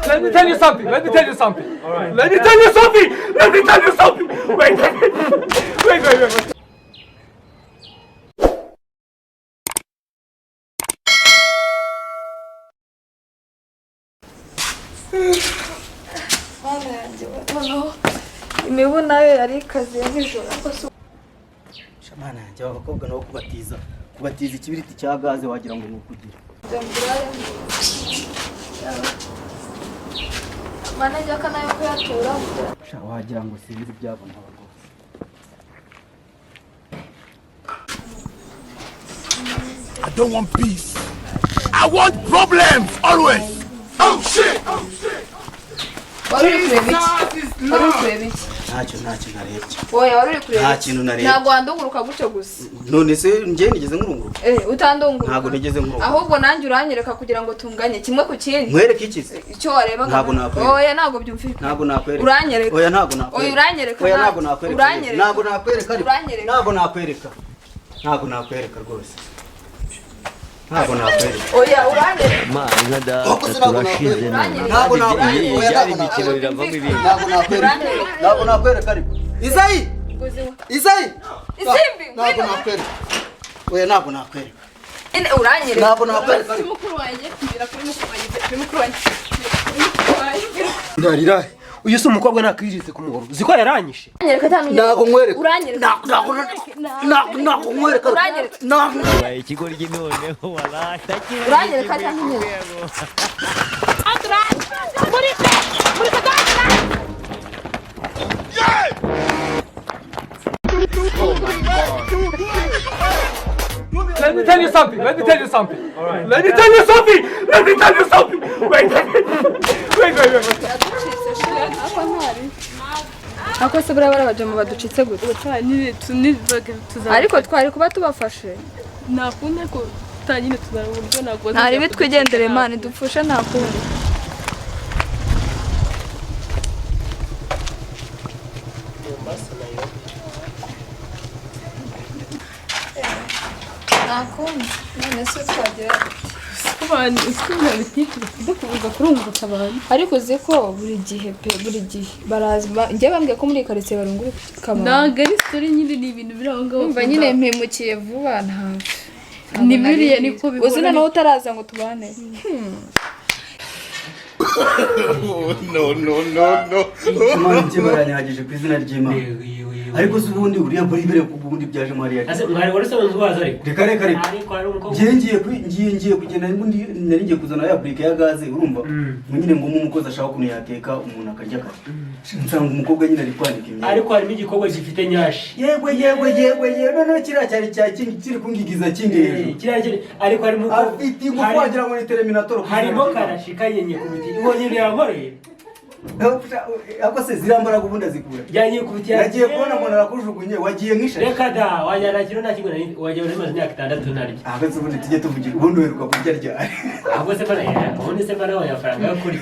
Let me tell you something. Let me tell you something. All right. Let me tell you something. Let me tell you something. Wait. imibu nayo yari ikaze nijoro shamana yanjye abakobwa nabo kubatiza ikibiriti cya gaze wagira ngo nukugira mana jaka nayo kuyatura wagira ngo sinzi byabo ntabwo I don't want peace. I want problems always. Oh shit! wari kureba iki ntacyo narebye oya wari kureba nta kintu narebye ntabwo wandunguruka gutyo gusa none se njye nigeze nkurunguruka utandunguruka ntabwo nigeze nkurunguruka ahubwo nanjye uranyereka kugira ngo tunganye kimwe ku kindi mwereke iki se icyo wareba ntabwo nakwereka oya ntabwo byumvikana ntabwo nakwereka uranyereka oya ntabwo nakwereka oya uranyereka oya ntabwo nakwereka uranyereka ntabwo nakwereka uranyereka ntabwo nakwereka rwose ntabwo nakwereka oya uranyereka inka data turashize ntabwo nakwereka byari imikino biravamo ibindi ntabwo nakwereka ariko Isayi isimbi ntabwo nakwereka oya ntabwo nakwereka uranyereka ntabwo nakwereka mukuru wanjye kugira kuri mukuru wanjye Ndarira. Uyu si umukobwa nakwijise ku muhoro. Ziko yaranyishe. ntabwo nkwereka uranyereka ntabwo nkwereka ntabwo baye ikigo ry'inoneho walata uranyereka cyangwa unyereka Let me tell you something. Let me tell you something. All right. Let me tell you something. Let me tell you something. Wait. ako se buriya barabajama baducitse gute ariko twari kuba tubafashe nakunde ko tanyine tuzana uburyo nakoze ntari bitwigendere imana idupfushe ntakundi nakundi none se twagira abantu usubira bititire kuvuga kurungutsa abantu ariko uzi ko buri gihe barazi njye bambwiye ko muri karitsiye barunguruka ntabwo ari story nyine ni ibintu biri aho ngaho umva nyine mpemukiye vuba ni biriya niko bikora uzi noneho utaraza ngo tubane No. Imana ikibaranyagije ku izina ry'Imana ariko se ubundi uriya buribere ku bundi byaje Mariya Ase mwari wari sabanzu baza ariko. reka Ariko ari umukobwa. ngiye kugenda nari ngiye kuzana ya brique ya gaze urumva nyine ngo umukozi ashaka kuntu yateka umuntu akarya kare nsanga umukobwa nyine ari kwanika imyenda Ariko harimo igikorwa gifite nyashi. yewe none kiriya cyari kiri kungigiza kindi hejuru ariko harimo afite ingufu wagira ngo ni terminator harimo karashikanye nye kubiti. Ibonye yakoreye. ako se zirambara gubunda zikura Yanye kubiti yagiye kubona umuntu arakujugunye wagiye nkisha reka da wanyara kiro nta kigona wagiye muri mazi myaka 6 naryo. ahagaze ubundi tujye tuvugira ubundi weruka kurya ryari ahubwo se bana ya ubundi se bana wayafaranga kuri.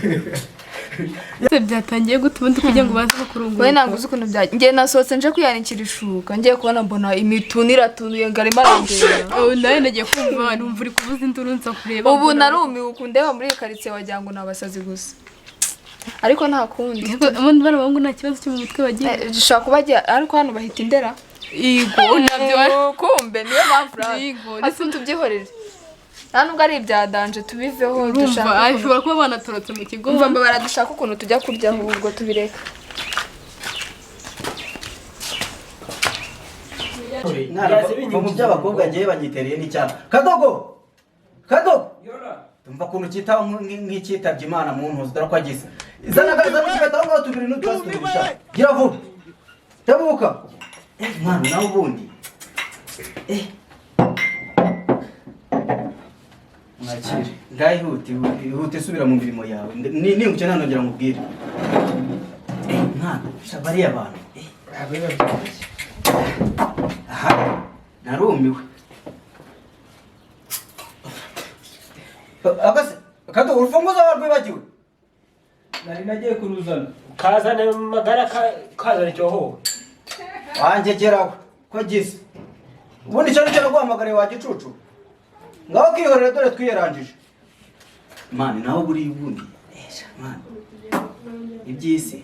se byatangiye gutuma ndi kugira ngo baze bakurungura we ntabwo uzi ukuntu byagiye ngiye nasohotse nje kwiyanikira ishuka ngiye kubona mbona imituni iratunuye ngo arimo arandeba nawe nagiye kumva abantu mvura kuvuza induru nza kureba ubu narumiwe ukundeba muri karitsiye wagira ngo nabasazi gusa ariko nta kundi ubundi bana bangu nta kibazo cyo mu mutwe bagiye gishaka kubagira ariko hano bahita indera yego nabyo kumbe niyo mpamvu ariko tubyihorere nta nubwo ari ibya danje tubiveho dushaka ashobora kuba banatorotse mu kigo umva mbabara dushaka ukuntu tujya kurya ahubwo tubireka mu by'abakobwa ngiye bagitereye n'icyaha kadogo tumva kuntu cyitaho nk'icyitabye Imana mu ntuzi dore ko agize zana kigataho ngaho tubiri n'utwasi tubirisha gira vuba tabuka mwana nawe ubundi mwakire ihute subira mu mirimo yawe ningukene hano ngira nkubwire mwana bariya abantu aha narumiwe Kato urufunguzo warwibagiwe Nari nagiye kuruzana. Kazana magara kazana cyoho. Wanjegeraho ko gize. Ubundi cyane cyane guhamagara wa gicucu. Ngaho kwihorera dore twiyerangije. mani nawe buri ubundi mani iby'isi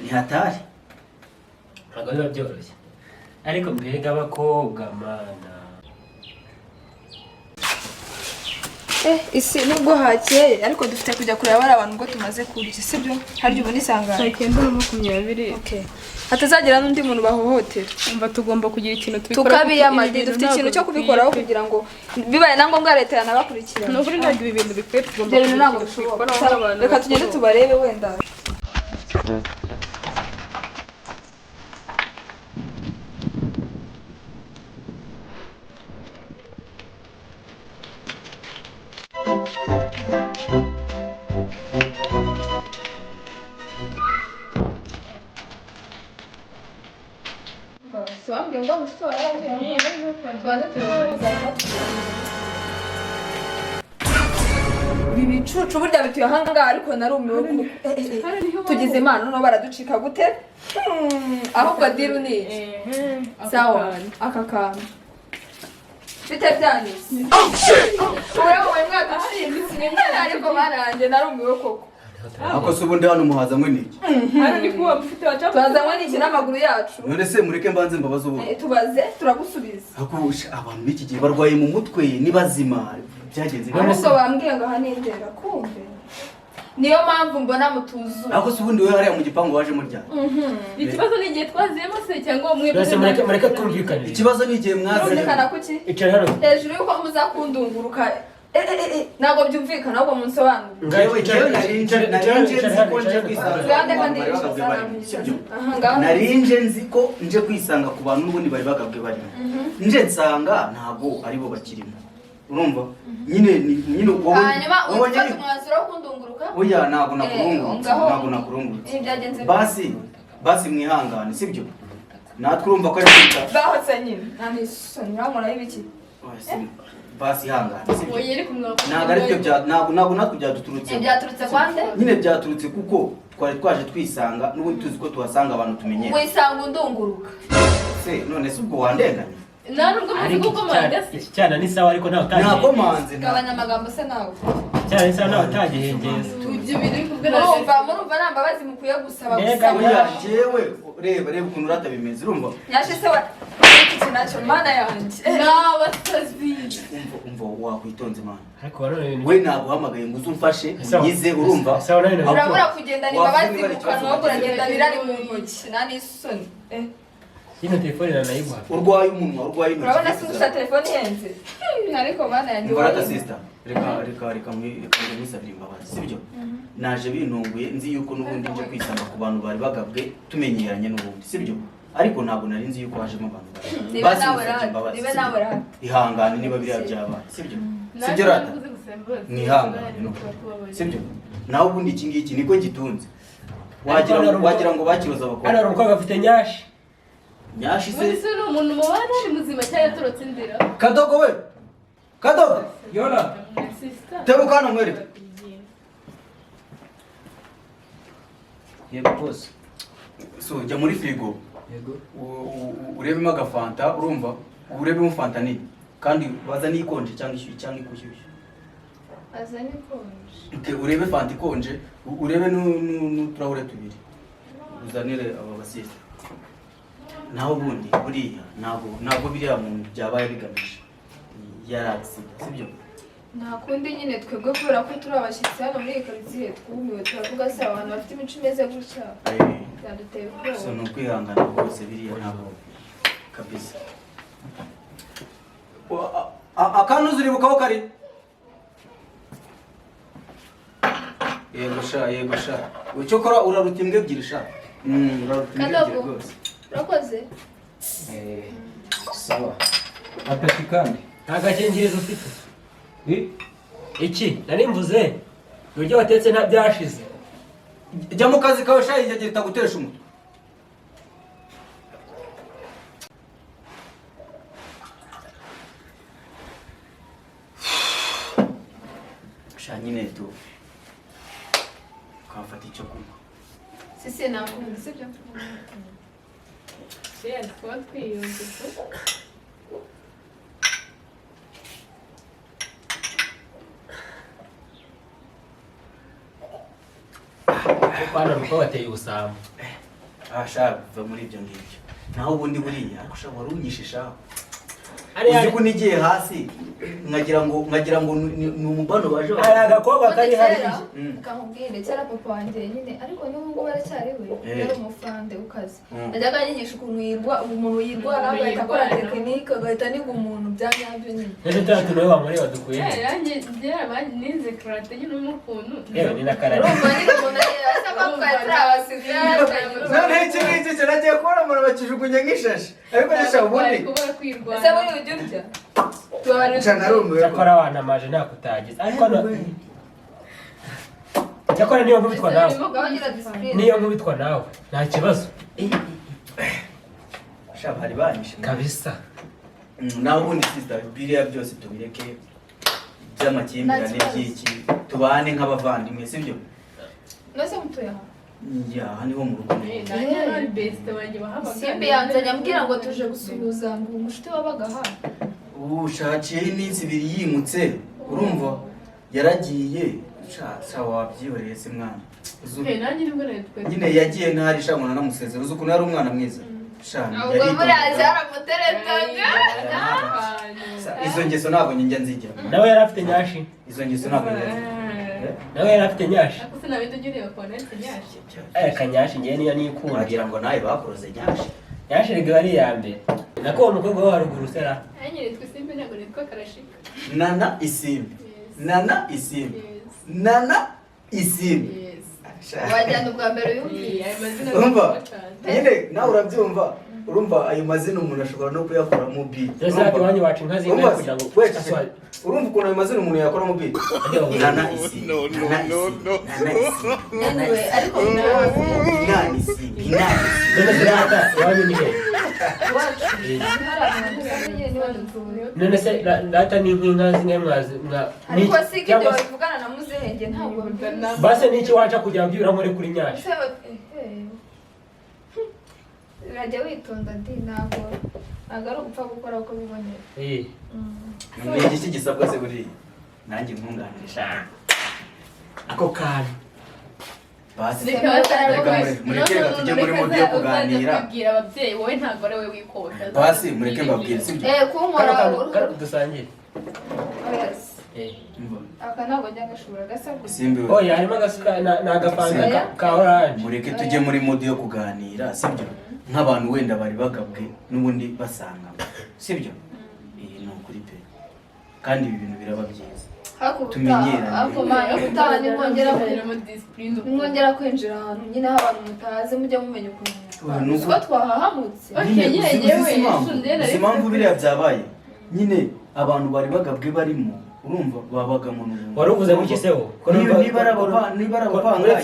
ni hatari ntabwo biba byoroshye ariko mbega abakobwa mana isi nubwo hakeye ariko dufite kujya kureba bari abantu ngo tumaze kurya sibyo harya ubu nisangana 9:20. okay hatazagira n'undi muntu bahohotera Umva tugomba kugira ikintu tubikora. tukabiyamadi dufite ikintu cyo kubikoraho kugira ngo bibaye na ngombwa leta yanabakurikirana Nukuri ntabwo ibi bintu bikwiye tugomba ibyo bintu ntabwo bishoboka reka tugende tubarebe wenda ibi bicucu burya bituye ahangaha ariko narumiwe tugize imana no baraducika gute ahubwo diru ni sawa aka kantu bite byanyise wowe mwaka ushinzwe ariko baranje narumiwe koko ako se ubundi hano muhazanywe n'iki twazanywe n'iki n'amaguru yacu none se mureke mbanze mbabaze ubu tubaze turagusubiza akusha abantu b'iki gihe barwaye mu mutwe ni bazima byagenze ahubwo bambwiye ngo ahanindera kumve niyo mpamvu mbona mutuzuye ako se ubundi we hariya mu gipangu waje murya Ikibazo ni igihe twaziyemo se cyangwa umwe Bose mureke twumvikane ikibazo ni igihe mwaze byumvikana kuki icara hano hejuru yuko muzakundunguruka ntabwo byumvikana ahubwo munsobanurire narinje nzi ko nje kwisanga ku bantu n'ubundi bari bagabwe barimo nje nsanga ntabwo aribo bakirimo urumva nyine hanyuma ufata umwanzuro wo kundunguruka oya ntabwo nakurungurutse basi mwihangane sibyo natwe urumva ko ari kwita bahotse nyine nta n'isoni uramura y'ibiki basi ihangane sibyo Oye iri kumwaka. ntabwo natwe byaduturutse byaturutse kwande nyine byaturutse kuko twari twaje twisanga n'ubundi tuzi ko tuhasanga abantu tumenyera wisanga undunguruka se none se ubwo wandenganya Nta nubwo muzi kuko mandasi. iki cyana ni sawa ariko ntawe nakomanze gabanya amagambo se nawe cyana ni sawa ntawe utagihengeza Ibyo biri kubwira murumva nta mbabazi mukwiye gusaba Mbega gusaba jewe reba ukuntu urata bimeze urumva yaje se wa iki nacyo mana yanjye n'abasazi. umva wakwitonze mana ariko warone ibintu we naguhamagaye ngo uze umfashe Sawa. yize urumva sawa nawe urabura kugendana imbabazi mu kanwa ahubwo uragenda birari mu ntoki nta n'isoni ino telefone nanayiguha urwaye umunwa urwaye intoki urabona se ufite telefone ihenze ariko mana yanjye Mbarata sister reka mwisabire imbabazi sibyo naje bintunguye nzi yuko n'ubundi nje kwisanga ku bantu bari bagabwe tumenyeranye n'ubundi sibyo ariko ntabwo nari nzi yuko hajemo abantu basi musabye imbabazi niba nawe rata ihangane niba biriya byabaye sibyo sibyo rata mwihangane no sibyo nawe ubundi iki ngiki niko gitunze wagira ngo bakiroza hano abakobwa hari umukobwa afite nyashi nyashi se Ese ni umuntu mubana ari muzima cyangwa yatorotse inzira. kadogo we kadogo yora Sister. tebuka hano mwereke Yego boss. so jya muri firigo Yego. urebemo agafanta urumva urebemo fanta nini kandi baza n'ikonje cyangwa ikushyushye azane konje urebe fanta ikonje urebe n'uturahure tubiri uzanire aba basista naho ubundi buriya ntabwo biriya muntu byabaye bigamije yaragisiga sibyo nta kundi nyine twebwe kubera ko turi abashyitsi hano muri iyi karitsiye twumiwe turavuga se abantu bafite imico imeze gutya byaduteye so ubwoba ni ukwihangana rwose biriya ntabwo kabisa akantu uziribukaho kari yego sha icyo ukora uraruta imbwa ebyiri sha uraruta imbwa ebyiri Kadogo. rwose urakoze Sawa. Apeti kandi. nta gakingirizo ufite iki nari mvuze uburyo watetse nta byashize jya mu kazi kawe sha igihe kitagutesha umutwe sha nyine tu ukafata icyo kunywa sisi nakunda sibyo Yes, kuba twiyunze. Bana ruko bateye ubusambo. Ashaka kuva muri ibyo ngibyo. Naho ubundi buriya ushaka warunyishisha. Ari Uzi ko nigiye hasi nkagira ngo ni umubano baje. Ari agakobwa kari hari. Kamubwire cyara papa wanjye nyine ariko niba ngo baracyariwe yari umufande ukaze. Najyaga nyigisha umuntu yirwara agahita akora tekinike agahita niga umuntu byanyabyo nyine. Nese tatu nawe wamureba dukuye. Yanjye byara banize karate nyine n'umukuntu. Yewe ni nakarara. Urumva nyine umuntu asaba kwatira abasizi. None iki cyaragiye kubona umuntu bakijugunye nk'ishashi. Ariko nisha ubundi. Kubara kwirwara. Ese muri ujya urya? Cyana rumiwe. Cyakora wanamaje nakutagize. Ariko cyakora niyo nkubitwa nawe. Niyo nkubitwa nawe. Nta kibazo. Shaba hari banyishe. Kabisa. Naho ubundi sister biriya byose tubireke by'amakimbirane by'iki tubane nk'abavandimwe sibyo? Nose mutuya. Ya haniho mu rugo. Ari best wanjye bahabaga. Simbi yanzanye ambwira ngo tuje gusuhuza ngo umushuti wabaga hano. Ushakiye iminsi ibiri yimutse urumva yaragiye sha wabyihoreye se mwana. Nanjye nibwo natwe. Nyine yagiye ntari shamona namusezera uzi ukuntu yari umwana mwiza. Ubwo muri azara muteretanga. Izo ngeso ntabwo njya nzigira. Nawe yari afite nyashi. Izo ngeso ntabwo njya. Nawe yari afite nyashi. Ako sina bintu ugire bakona afite nyashi. Kanyashi ngiye niyo nikunda. Wagira ngo nawe bakuroze nyashi. Nyashi rege bari ya mbere. Nako uwo mukobwa wa haruguru sera. Nanjye nitwe Simbi ntabwo nitwa Karashika. Nana Isimbi. Nana Isimbi. Nana Isimbi. Wajyana ubwa mbere yumvise. Urumva? Nyine nawe urabyumva. Urumva ayo mazina umuntu ashobora no kuyakora mu beat. Ese ati wanyu wacu inka zinga kugira ngo urumva ukuntu ayo mazina umuntu yakora mu beat. Nana Isimbi. Nana Isimbi. Anyway, ariko Nana Isimbi. Nana none se rata wanyu ni he? None se rata ni inka zinga mwazi ariko siki ibyo bivugana na muzenge ntabwo base niki waca kugira ngo uramure kuri nyashi. urajya witonda ndi ntabwo ari ugupfa gukora uko biboneye. Ni iki gisabwa se buri nanjye nkunganisha ako kantu basi mureke tujye muri mode yo kuganira. Kubwira ababyeyi wowe ntabwo ari we wikota. Basi mureke mbabwire sibyo? Kunkora dusangire. aka ntabwo njya gashobora gasabwa. Simbi Oh ya harimo agasuka n'agapanga ka orange. Mureke tujye muri mode yo kuganira sibyo? Nk'abantu wenda bari bagabwe n'ubundi basanga sibyo? Ni ukuri pe kandi ibi bintu biraba byiza. Mwongera kwinjira ahantu nyine aho abantu mutazi mujya mumenya ukuntu nuko twahahamutse. Uzi impamvu biriya byabaye nyine abantu bari bagabwe barimo urumva babagamo n'ubundi. Wari uvuze mu kiseho niba arabapanga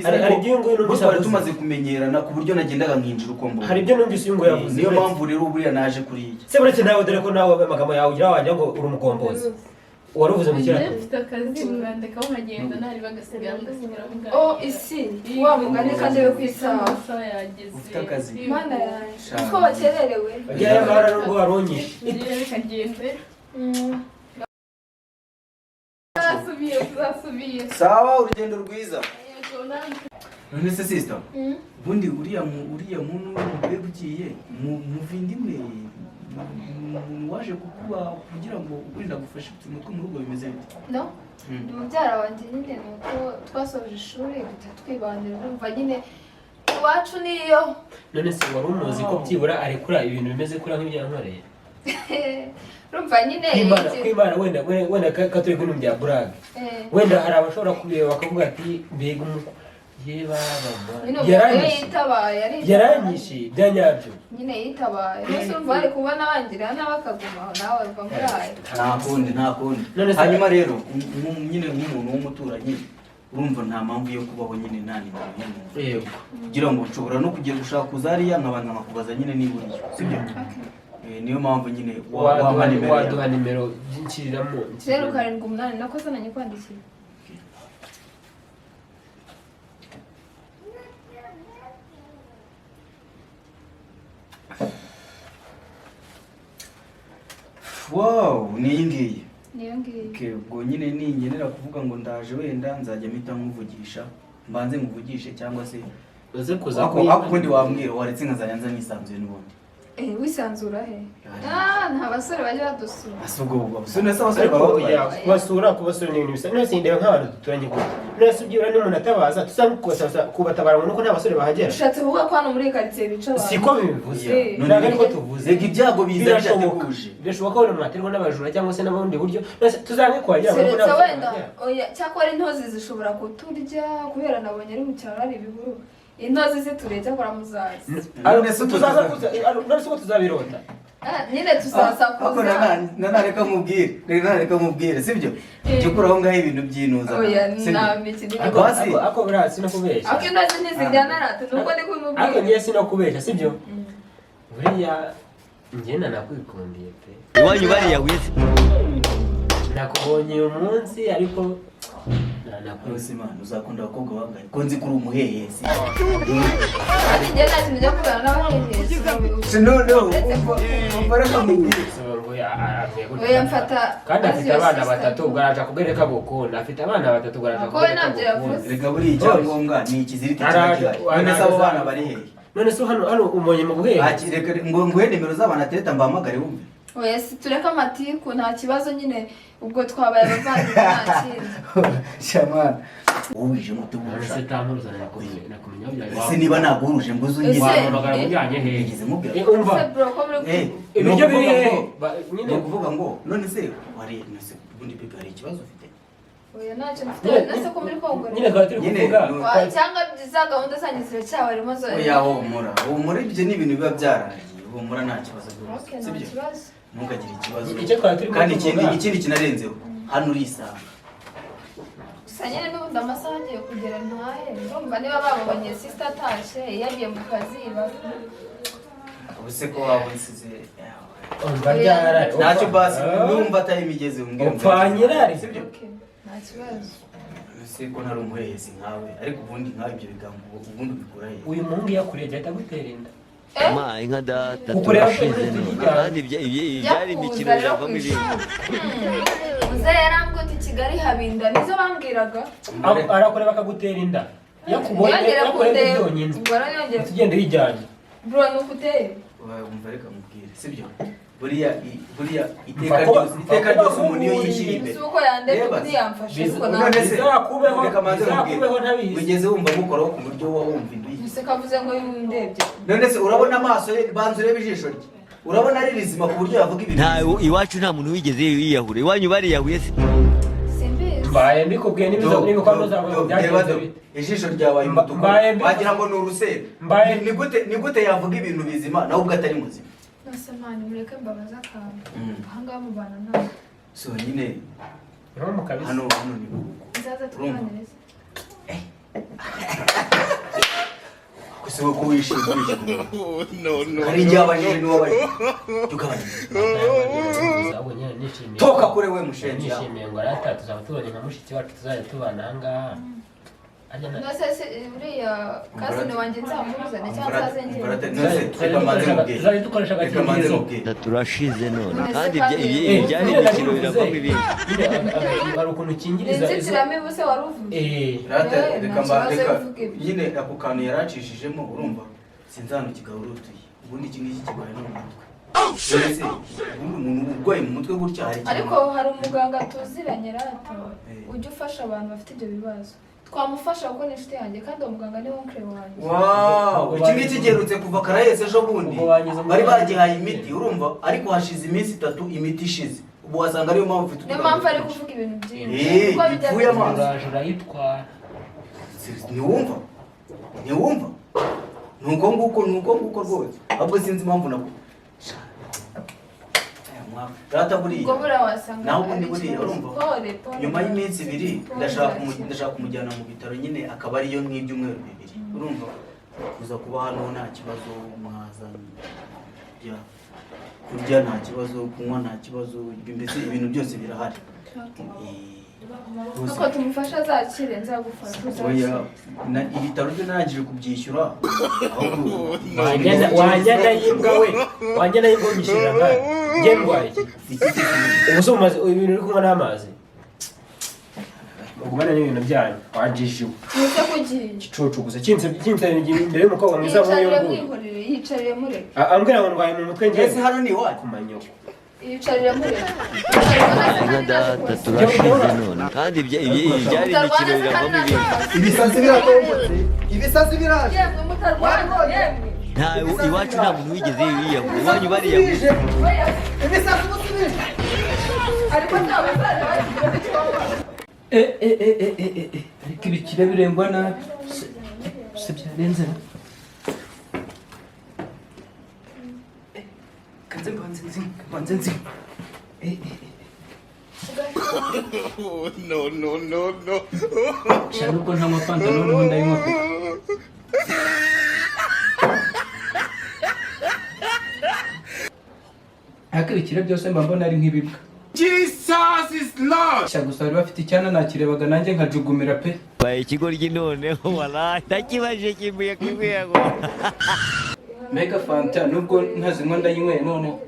hari byungu n'ubisaba tumaze kumenyerana ku buryo nagendaga nkinjira uko mbona. Hari byo numvise uyungu yavuze. Niyo mpamvu rero buriya naje kuri iki. Se buretse nawe dore ko nawe amagambo yawe ugira wajya ngo uri umukombozi. Wari uvuze mu kiraro. Mfite akazi mwandika aho nkagenda ntari bagasigara mugasigara mugana. Oh isi wa mugani kandi we kwisaha. Ufite akazi. Mana yanjye. Ko bakererewe. Bagiye ngara n'ubwo waronyishe. Igihe bikagende. Uzasubiye. Sawa urugendo rwiza. None se sister. Bundi uriya muntu w'umugore ugiye muvindimwe waje kukuba kugira ngo wenda gufashe utuntu two mu rugo bimeze bite? No. Mubyara wanjye nyine nuko twasoje ishuri duta twibanira urumva nyine iwacu niyo. None se wari umuzi ko byibura arekura ibintu bimeze kuri nk'ibyankoreye. Urumva nyine kwibana wenda katuri kuntu bya brag. Wenda hari abashobora kubireba bakavuga ati mbega yaranyishe byanyabyo nyine yitabaye ese urumva ari kubona bangira n'abakagumaho nawe bava muri ayo nta kundi hanyuma rero nyine nk'umuntu w'umuturanyi urumva nta mpamvu yo kubaho nyine nta nimero y'umuntu kugira ngo nshobora no kugira gushaka uzariya nk'abantu bakakubaza nyine niba uriyo sibyo? Niyo mpamvu nyine waduha nimero byinkiriramo 078 nakoze nanye kwandikira. Wow, ni iyi ngiyi. Niyo ngiyi. Ubwo nyine ningenera kuvuga ngo ndaje wenda nzajya mpita nkuvugisha mbanze nguvugishe cyangwa se uze kuza ako ubundi wambwira waretse nkazajya nza nisanzuye n'ubundi wisanzura he nta basore bajya badusura asubwo abasore n'abasore baba kubasura ni ibintu bisa nose ndeba nk'abantu duturanye gute nose ubyura n'umuntu atabaza tusanga kubatabara ngo nuko nta basore bahagera ushatse kuvuga ko hano muri quartier bica abantu siko bivuze none ntabwo ariko tuvuze rega ibyago biza byateguje birashoboka ko wenda mwaterwa n'abajura cyangwa se n'abundi buryo tuzange kuhagera seretse wenda oya cyakora intozi zishobora kuturya kubera nabonye ari mu cyaro ari ibihuru intozi ziturya kora muzazi none se ko tuzabirota nyine tuzasakuza reka mubwire sibyo cyo kuraho ngaho ibintu by'inuza oya namikindi ako birasi no kubeshya ako intozi ntizijyana rata nuko ndi ako kumubwira ngiye si no kubeshya sibyo buriya ngenda nakwikundiye pe iwanyu bariyahuye nakubonye uyu munsi ariko nakwese imana uzakunda abakobwa bangahe ko nzi kuri umuhehesi ati njye nta kintu njya kuvugana n'abahehesi umbareka mubwire oya mfata kandi afite abana batatu ubwo araja kubereka gukunda afite abana batatu ubwo araja kubereka gukunda reka buriya icyangombwa ni ikiziriti kiba gihari none se abo bana bari hehe none se hano umonye mu buhehe reka ngo nguhe nimero z'abantu atereta mbahamagare wumve oya si tureka amatiku nta kibazo nyine ubwo twabaye abavandimwe nta kindi shamana wubije umuti none se tampuruza nakumenya byaje ese niba naguhuruje mbuze ungeze wamagara mujyanye hehe yigeze mubwira umva bro ko muri ibiryo biri hehe nyine kuvuga ngo none se wari nase ubundi pepe hari ikibazo ufite oya ntacyo mfite nase ko muri kongore nyine kwa turi kuvuga cyangwa za gahunda zanyu ziracyabarimo zo oya humura ibyo ni ibintu biba byaragiye humura nta kibazo okay sibyo nta kibazo ntugagire ikibazo icyo twari turi kandi ikindi kinarenzeho hano urisanga gusa nyine n'ubundi amasaha agiye kugera ntahe ndumva niba bababonye sister atashe yagiye mu kazi ubuse ko waba unsize umva ryara ntacyo basi numva atari imigezi umbwira upfanyirari sibyo nta kibazo ese ko ntari umuhehesi nkawe ariko ubundi nkawe ibyo bigambo ubundi ubikura he uyu muhungu yakuriye ahita agutera inda ma inka data turashize none kandi ibyari imikino biravamo ibintu muze yarambwiye ati Kigali habinda nizo bambwiraga arakureba akagutera inda yakubonye byonyine tugende yijyanye bro nuko uteye wumva reka mubwire sibyo buriya iteka ryose umuntu iyo yishyira imbere uko yandebe undi yamfashe uko none se reka manze bizakubeho ntabizi wigeze wumva mukoraho ku buryo wowe wumva induyi ese kavuze ngo yundebye none se urabona amaso ye banza urebe ijisho rye urabona ari rizima ku buryo yavuga ibintu iwacu nta muntu wigeze yiyahura iwanyu bariyahuye se simbizi mbaye mbikubwiye n'imikwano zawe byagenze bite ijisho ryabaye umutuku wagira ngo ni urusenda ni gute yavuga ibintu bizima nawe ubwo atari muzima nasa mani mureke mbabaza akantu ahangaha mubana nawe so nyine hano ni nzaza tuganiriza gusa ko wishimye hari igihe abajije n'uwabajije toka kure we mushenzi nishimiye ngo arata tuzaba tubonye nka mushiki wacu tuzajya tubana ahangaha nose uriya kazini wanjye nzamuzane cyangwa tuzajya dukoresha agakingirizo turashize none kandi ibyari imikino biravamo ibintu hari ukuntu ukingiriza inzitiramibu se wari uvuze reka nyine ako kantu yaracishijemo urumva sinzi hano kigahurutuye ubundi iki ngiki kibaye no mu mutwe ubundi umuntu urwaye mu mutwe gutya hari ariko hari umuganga tuziranye rata ujya ufasha abantu bafite ibyo bibazo twamufasha kuko ni inshuti yanjye kandi uwo muganga ni wonkere wanjye wow iki ngiki giherutse kuva karahese ejo bundi bari bagihaye imiti urumva ariko hashize iminsi 3 imiti ishize ubu wasanga ariyo mpamvu ufite niyo mpamvu ari kuvuga ibintu byinshi kuko bijya amaso urayitwara ntiwumva nuko nguko rwose ahubwo sinzi impamvu nabwo rata buriya nawe ubundi buriya urumva nyuma y'iminsi 2 ndashaka kumujyana mu bitaro nyine akaba ariyo nk'ibyumweru 2 urumva kuza kuba hano nta kibazo mwaza kurya nta kibazo kunywa nta kibazo mbese ibintu byose birahari nuko tumufasha azakire nzagufasha ibitaro byo narangije kubyishyura wajyana yimbwa we wajyana yimbwa unyishyurira ngayo njye ndwaye ubu se umaze ibintu uri kunywa n'amazi ugumane n'ibintu byanyu wajijiwe muze kugiye gicucu gusa kinse imbere y'umukobwa mwiza nk'uyu nguyu yicarire mure ambwira ngo ndwaye mu mutwe Ese ngeze hano ni iwanyu? kumanyoko yicarire mure nka data turashize none kandi byari imikino biravamo ibindi Ibisazi biratombotse. Ibisazi biraje. yemwe mutarwana yemwe nta iwacu nta muntu wigeze yiyahura iwanyu bariyahuye Ibisazi musubije. ariko ntawe uzajya bagira ikibazo ariko ibikira birengwa nabi se byarenze na kanze mbanze nzi Oh, no. shaka uko nta mapantaro noneho ndayinywa pe ariko ibikira byose mba mbona ari nk'ibibwa Jesus is Lord. sha gusa bari bafite icyana nakirebaga nanjye nkajugumira pe baye ikigoryi noneho wala ntakibaje kimbuye kubwira ngo mega fanta nubwo ntazinywa ndayinyweye noneho